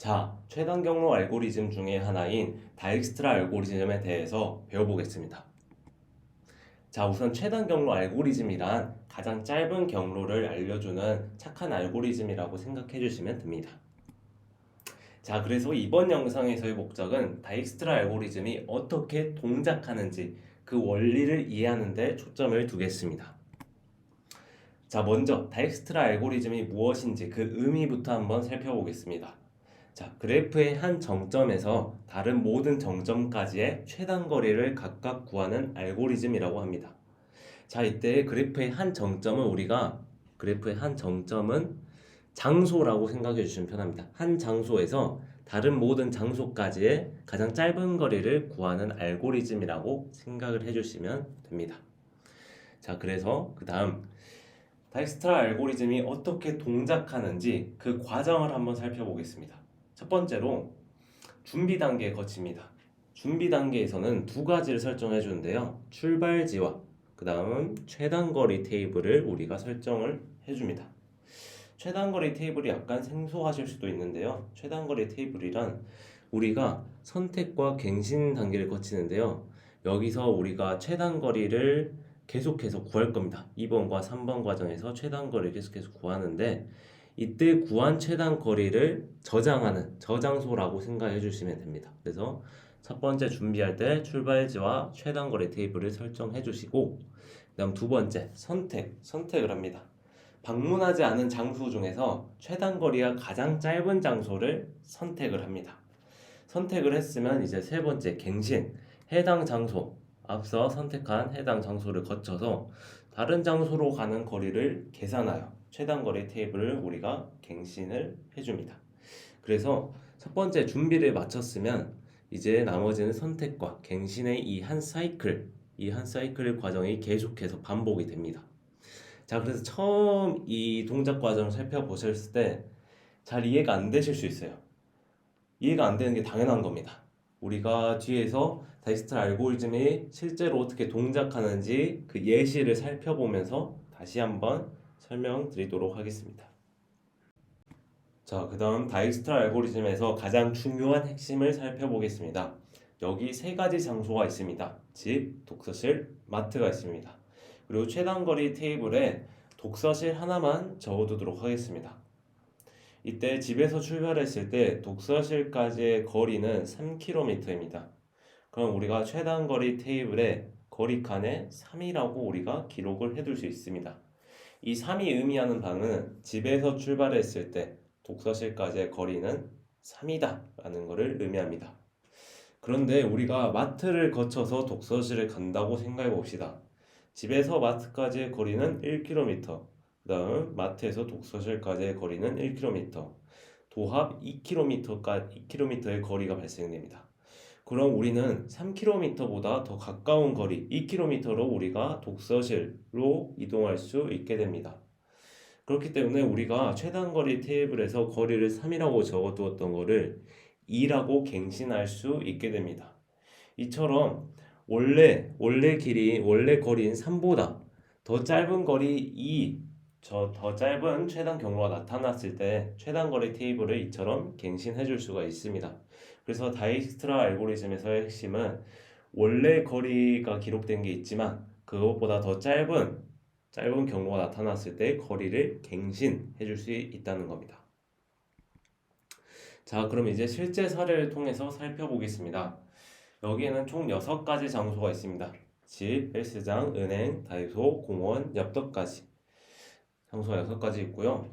자, 최단 경로 알고리즘 중에 하나인 다익스트라 알고리즘에 대해서 배워보겠습니다. 자, 우선 최단 경로 알고리즘이란 가장 짧은 경로를 알려주는 착한 알고리즘이라고 생각해 주시면 됩니다. 자, 그래서 이번 영상에서의 목적은 다익스트라 알고리즘이 어떻게 동작하는지 그 원리를 이해하는 데 초점을 두겠습니다. 자, 먼저 다익스트라 알고리즘이 무엇인지 그 의미부터 한번 살펴보겠습니다. 자, 그래프의 한 정점에서 다른 모든 정점까지의 최단 거리를 각각 구하는 알고리즘이라고 합니다. 자, 이때 그래프의 한 정점은 장소라고 생각해 주시면 편합니다. 한 장소에서 다른 모든 장소까지의 가장 짧은 거리를 구하는 알고리즘이라고 생각을 해 주시면 됩니다. 자, 그래서 그 다음 다익스트라 알고리즘이 어떻게 동작하는지 그 과정을 한번 살펴보겠습니다. 첫 번째로 준비 단계에 거칩니다. 준비 단계에서는 두 가지를 설정해 주는데요. 출발지와 그 다음 최단거리 테이블을 우리가 설정을 해줍니다. 최단거리 테이블이 약간 생소하실 수도 있는데요. 최단거리 테이블이란 우리가 선택과 갱신 단계를 거치는데요. 여기서 우리가 최단거리를 계속해서 구할 겁니다. 2번과 3번 과정에서 최단거리를 계속해서 구하는데 이때 구한 최단거리를 저장하는 저장소라고 생각해 주시면 됩니다. 그래서 첫 번째 준비할 때 출발지와 최단거리 테이블을 설정해 주시고 그다음 두 번째 선택을 합니다. 방문하지 않은 장소 중에서 최단거리가 가장 짧은 장소를 선택을 합니다. 선택을 했으면 이제 세 번째 갱신, 해당 장소, 앞서 선택한 해당 장소를 거쳐서 다른 장소로 가는 거리를 계산하여 최단거리 테이블을 우리가 갱신을 해줍니다. 그래서 첫 번째 준비를 마쳤으면 이제 나머지는 선택과 갱신의 이 한 사이클 과정이 계속해서 반복이 됩니다. 자, 그래서 처음 이 동작 과정을 살펴보셨을 때 잘 이해가 안 되실 수 있어요. 이해가 안 되는 게 당연한 겁니다. 우리가 뒤에서 다익스트라 알고리즘이 실제로 어떻게 동작하는지 그 예시를 살펴보면서 다시 한번 설명드리도록 하겠습니다. 자, 그 다음 다익스트라 알고리즘에서 가장 중요한 핵심을 살펴보겠습니다. 여기 세 가지 장소가 있습니다. 집, 독서실, 마트가 있습니다. 그리고 최단거리 테이블에 독서실 하나만 적어두도록 하겠습니다. 이때 집에서 출발했을 때 독서실까지의 거리는 3km입니다. 그럼 우리가 최단거리 테이블에 거리 칸에 3이라고 우리가 기록을 해둘 수 있습니다. 이 3이 의미하는 바는 집에서 출발했을 때 독서실까지의 거리는 3이다 라는 것을 의미합니다. 그런데 우리가 마트를 거쳐서 독서실을 간다고 생각해 봅시다. 집에서 마트까지의 거리는 1km, 그 다음 마트에서 독서실까지의 거리는 1km, 도합 2km의 거리가 발생됩니다. 그럼 우리는 3km보다 더 가까운 거리 2km로 우리가 독서실로 이동할 수 있게 됩니다. 그렇기 때문에 우리가 최단거리 테이블에서 거리를 3이라고 적어두었던 거를 2라고 갱신할 수 있게 됩니다. 이처럼 원래 거리인 3보다 더 짧은 거리 2, 더 짧은 최단 경로가 나타났을 때 최단 거리 테이블을 이처럼 갱신해 줄 수가 있습니다. 그래서 다익스트라 알고리즘에서의 핵심은 원래 거리가 기록된 게 있지만 그것보다 더 짧은 경로가 나타났을 때 거리를 갱신해 줄 수 있다는 겁니다. 자, 그럼 이제 실제 사례를 통해서 살펴보겠습니다. 여기에는 총 6가지 장소가 있습니다. 집, 헬스장, 은행, 다이소, 공원, 엽떡까지 장소가 6가지 있고요.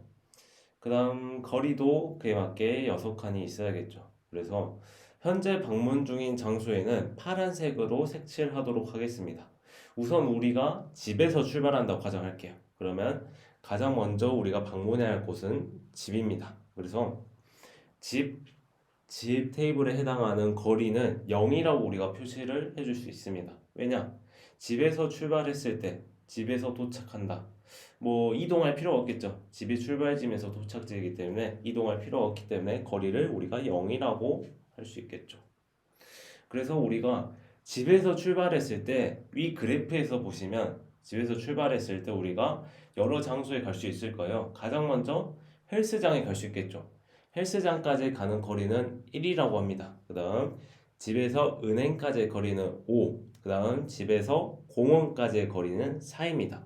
그 다음 거리도 그에 맞게 6칸이 있어야겠죠. 그래서 현재 방문 중인 장소에는 파란색으로 색칠하도록 하겠습니다. 우선 우리가 집에서 출발한다고 가정할게요. 그러면 가장 먼저 우리가 방문해야 할 곳은 집입니다. 그래서 집, 집 테이블에 해당하는 거리는 0이라고 우리가 표시를 해줄 수 있습니다. 왜냐? 집에서 출발했을 때 집에서 도착한다. 뭐 이동할 필요가 없겠죠. 집이 출발지에서 도착지이기 때문에 이동할 필요가 없기 때문에 거리를 우리가 0이라고 할 수 있겠죠. 그래서 우리가 집에서 출발했을 때 위 그래프에서 보시면 집에서 출발했을 때 우리가 여러 장소에 갈 수 있을 거예요. 가장 먼저 헬스장에 갈 수 있겠죠. 헬스장까지 가는 거리는 1이라고 합니다. 그 다음 집에서 은행까지의 거리는 5, 그 다음 집에서 공원까지의 거리는 4입니다.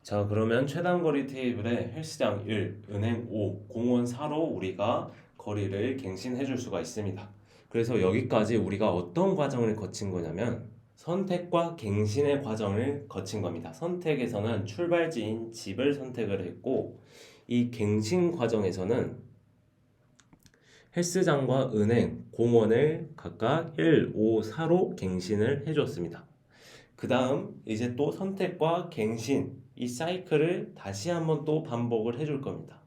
자, 그러면 최단거리 테이블에 헬스장 1, 은행 5, 공원 4로 우리가 거리를 갱신해 줄 수가 있습니다. 그래서 여기까지 우리가 어떤 과정을 거친 거냐면 선택과 갱신의 과정을 거친 겁니다. 선택에서는 출발지인 집을 선택을 했고, 이 갱신 과정에서는 헬스장과 은행, 공원을 각각 1, 5, 4로 갱신을 해줬습니다. 그 다음 이제 또 선택과 갱신, 이 사이클을 다시 한번 또 반복을 해줄 겁니다.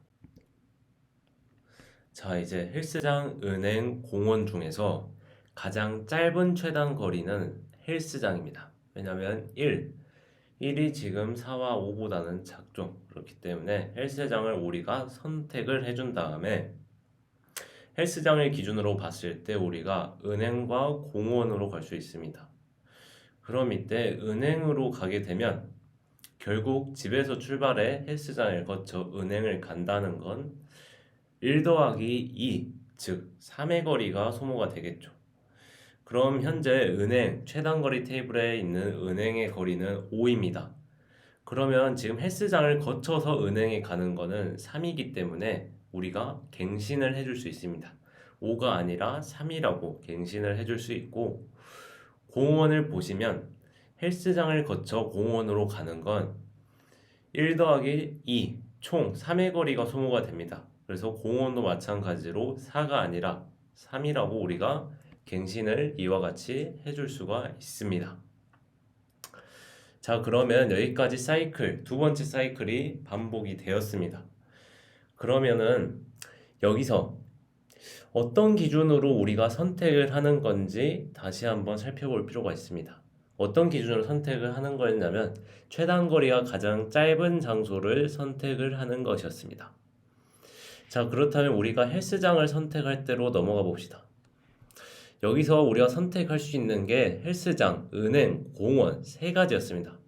자, 이제 헬스장, 은행, 공원 중에서 가장 짧은 최단 거리는 헬스장입니다. 왜냐면 1이 지금 4와 5보다는 작죠. 그렇기 때문에 헬스장을 우리가 선택을 해준 다음에 헬스장을 기준으로 봤을 때 우리가 은행과 공원으로 갈 수 있습니다. 그럼 이때 은행으로 가게 되면 결국 집에서 출발해 헬스장을 거쳐 은행을 간다는 건 1 더하기 2, 즉 3의 거리가 소모가 되겠죠. 그럼 현재 은행 최단거리 테이블에 있는 은행의 거리는 5입니다. 그러면 지금 헬스장을 거쳐서 은행에 가는 거는 3이기 때문에 우리가 갱신을 해줄 수 있습니다. 5가 아니라 3이라고 갱신을 해줄 수 있고, 공원을 보시면 헬스장을 거쳐 공원으로 가는 건 1 더하기 2, 총 3의 거리가 소모가 됩니다. 그래서 공원도 마찬가지로 4가 아니라 3이라고 우리가 갱신을 이와 같이 해줄 수가 있습니다. 자, 그러면 여기까지 사이클, 두 번째 사이클이 반복이 되었습니다. 그러면은 여기서 어떤 기준으로 우리가 선택을 하는 건지 다시 한번 살펴볼 필요가 있습니다. 어떤 기준으로 선택을 하는 거였냐면 최단거리가 가장 짧은 장소를 선택을 하는 것이었습니다. 자, 그렇다면 우리가 헬스장을 선택할 때로 넘어가 봅시다. 여기서 우리가 선택할 수 있는 게 헬스장, 은행, 공원 세 가지였습니다.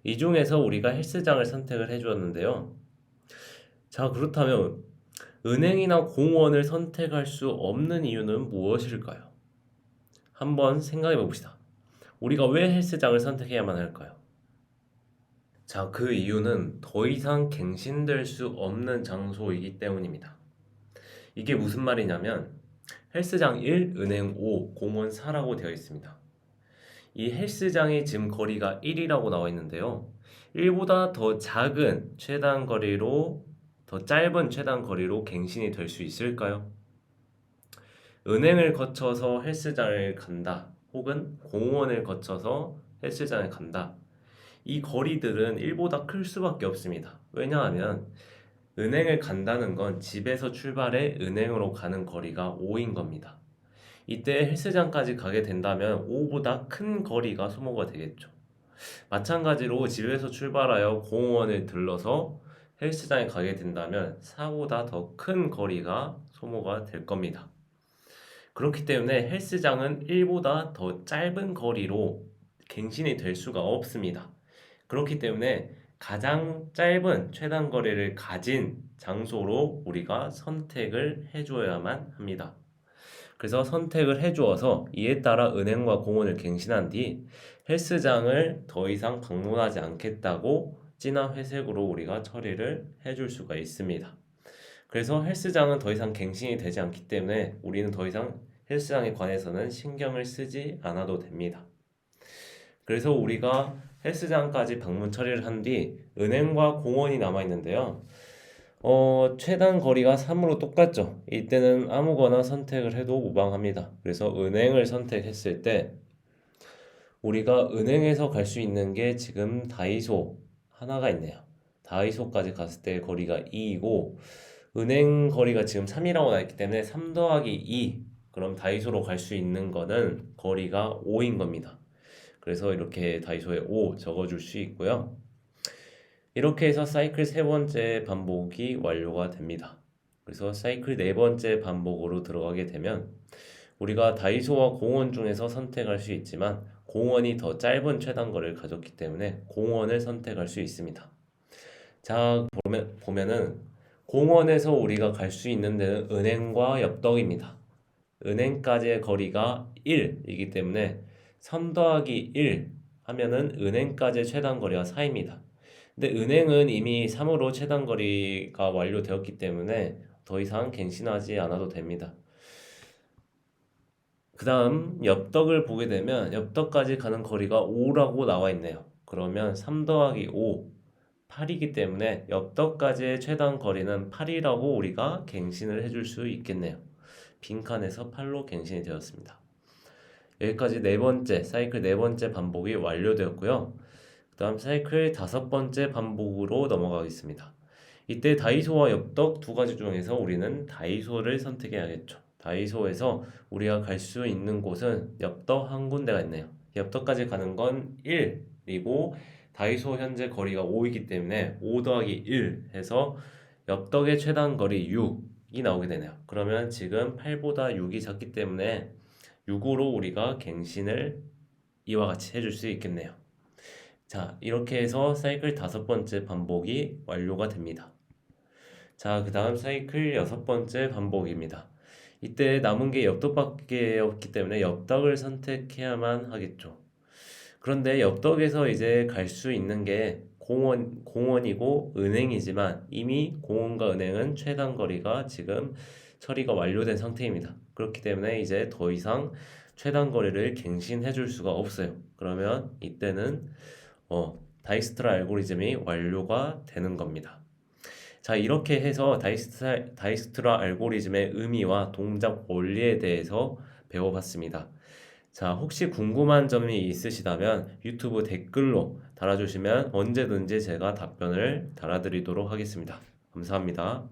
이 중에서 우리가 헬스장을 선택을 해주었는데요. 자, 그렇다면 은행이나 공원을 선택할 수 없는 이유는 무엇일까요? 한번 생각해 봅시다. 우리가 왜 헬스장을 선택해야만 할까요? 자, 그 이유는 더 이상 갱신될 수 없는 장소이기 때문입니다. 이게 무슨 말이냐면 헬스장 1, 은행 5, 공원 4라고 되어 있습니다. 이 헬스장이 지금 거리가 1이라고 나와 있는데요. 1보다 더 작은 최단 거리로, 더 짧은 최단 거리로 갱신이 될 수 있을까요? 은행을 거쳐서 헬스장을 간다, 혹은 공원을 거쳐서 헬스장을 간다. 이 거리들은 1보다 클 수밖에 없습니다. 왜냐하면 은행을 간다는 건 집에서 출발해 은행으로 가는 거리가 5인 겁니다. 이때 헬스장까지 가게 된다면 5보다 큰 거리가 소모가 되겠죠. 마찬가지로 집에서 출발하여 공원을 들러서 헬스장에 가게 된다면 4보다 더 큰 거리가 소모가 될 겁니다. 그렇기 때문에 헬스장은 1보다 더 짧은 거리로 갱신이 될 수가 없습니다. 그렇기 때문에 가장 짧은 최단 거리를 가진 장소로 우리가 선택을 해줘야만 합니다. 그래서 선택을 해주어서 이에 따라 은행과 공원을 갱신한 뒤 헬스장을 더 이상 방문하지 않겠다고 진한 회색으로 우리가 처리를 해줄 수가 있습니다. 그래서 헬스장은 더 이상 갱신이 되지 않기 때문에 우리는 더 이상 헬스장에 관해서는 신경을 쓰지 않아도 됩니다. 그래서 우리가 헬스장까지 방문 처리를 한 뒤 은행과 공원이 남아 있는데요. 최단 거리가 3으로 똑같죠. 이때는 아무거나 선택을 해도 무방합니다. 그래서 은행을 선택했을 때 우리가 은행에서 갈 수 있는 게 지금 다이소 하나가 있네요. 다이소까지 갔을 때 거리가 2이고 은행 거리가 지금 3이라고 나와 있기 때문에 3 더하기 2, 그럼 다이소로 갈 수 있는 거는 거리가 5인 겁니다. 그래서 이렇게 다이소에 5 적어줄 수 있고요. 이렇게 해서 사이클 세 번째 반복이 완료가 됩니다. 그래서 사이클 네 번째 반복으로 들어가게 되면 우리가 다이소와 공원 중에서 선택할 수 있지만 공원이 더 짧은 최단거리를 가졌기 때문에 공원을 선택할 수 있습니다. 자, 보면은 공원에서 우리가 갈 수 있는 데는 은행과 엽떡입니다. 은행까지의 거리가 1이기 때문에 3 더하기 1 하면은 은행까지의 최단 거리가 4입니다. 근데 은행은 이미 3으로 최단 거리가 완료되었기 때문에 더 이상 갱신하지 않아도 됩니다. 그 다음 엽떡을 보게 되면 엽떡까지 가는 거리가 5라고 나와 있네요. 그러면 3 더하기 5, 8이기 때문에 엽떡까지의 최단 거리는 8이라고 우리가 갱신을 해줄 수 있겠네요. 빈칸에서 8로 갱신이 되었습니다. 여기까지 사이클 네 번째 반복이 완료되었고요. 그 다음 사이클 5번째 반복으로 넘어가겠습니다. 이때 다이소와 엽떡 두 가지 중에서 우리는 다이소를 선택해야겠죠. 다이소에서 우리가 갈 수 있는 곳은 엽떡 한 군데가 있네요. 엽떡까지 가는 건 1이고 다이소 현재 거리가 5이기 때문에 5 더하기 1 해서 엽떡의 최단 거리 6이 나오게 되네요. 그러면 지금 8보다 6이 작기 때문에 6으로 우리가 갱신을 이와 같이 해줄 수 있겠네요. 자, 이렇게 해서 사이클 5번째 반복이 완료가 됩니다. 자, 그 다음 사이클 6번째 반복입니다. 이때 남은 게 엽떡밖에 없기 때문에 엽떡을 선택해야만 하겠죠. 그런데 엽떡에서 이제 갈 수 있는 게 공원이고 은행이지만 이미 공원과 은행은 최단 거리가 지금 처리가 완료된 상태입니다. 그렇기 때문에 이제 더 이상 최단 거리를 갱신해 줄 수가 없어요. 그러면 이때는 다이스트라 알고리즘이 완료가 되는 겁니다. 자, 이렇게 해서 다이스트라 알고리즘의 의미와 동작 원리에 대해서 배워봤습니다. 자, 혹시 궁금한 점이 있으시다면 유튜브 댓글로 달아주시면 언제든지 제가 답변을 달아드리도록 하겠습니다. 감사합니다.